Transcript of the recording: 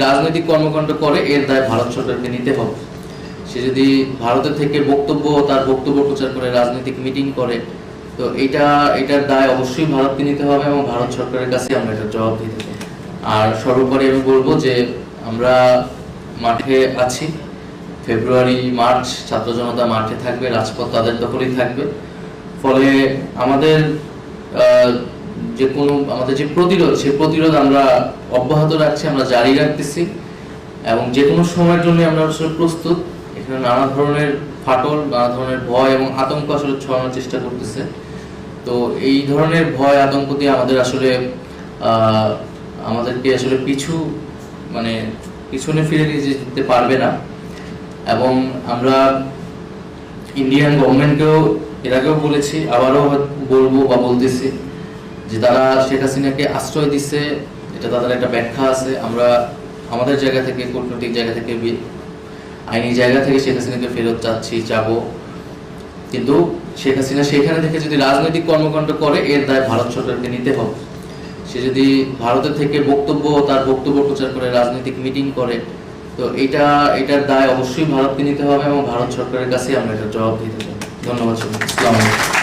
রাজনৈতিক কর্মকাণ্ড করে এর দায় ভারত সরকারকে নিতে হবে। সে যদি ভারতের থেকে তার বক্তব্য প্রচার করে রাজনৈতিক মিটিং করে, তো এটার দায় অবশ্যই ভারতকে নিতে হবে এবং ভারত সরকারের কাছে আমরা এটার জবাব দিতে হবে। আর সর্বোপরি আমি বলবো যে আমরা মাঠে আছি, ফেব্রুয়ারি মার্চ ছাত্র জনতা মাঠে থাকবে, রাজপথ তাদের দখলেই থাকবে। ফলে আমাদের যে প্রতিরোধ, সেই প্রতিরোধ আমরা অব্যাহত রাখছি, আমরা জারি রাখতেছি এবং যে কোনো সময়ের জন্য আমরা আসলে প্রস্তুত। এখানে নানা ধরনের ফাটল, নানা ধরনের ভয় এবং আতঙ্ক আসলে ছড়ানোর চেষ্টা করতেছে। তো এই ধরনের ভয় আতঙ্ক দিয়ে আমাদেরকে আসলে পিছনে ফিরে নিয়ে যেতে পারবে না। এবং আমরা ইন্ডিয়ান গভর্নমেন্টকেও এর আগেও বলেছি, আবারও বলবো বা বলতেছি যে তারা শেখ হাসিনাকে আশ্রয় দিচ্ছে, এটা তাদের একটা ব্যাখ্যা আছে। আমরা আমাদের জায়গা থেকে, কূটনৈতিক জায়গা থেকে, আইনি জায়গা থেকে শেখ হাসিনাকে ফেরত যাব, কিন্তু শেখ হাসিনা সেখানে থেকে যদি রাজনৈতিক কর্মকাণ্ড করে এর দায় ভারত সরকারকে নিতে হবে। সে যদি ভারতের থেকে তার বক্তব্য প্রচার করে রাজনৈতিক মিটিং করে, তো এটার দায় অবশ্যই ভারতকে নিতে হবে এবং ভারত সরকারের কাছে আমরা এটার জবাব দিতে হবে। ধন্যবাদ। আসসালামু আলাইকুম।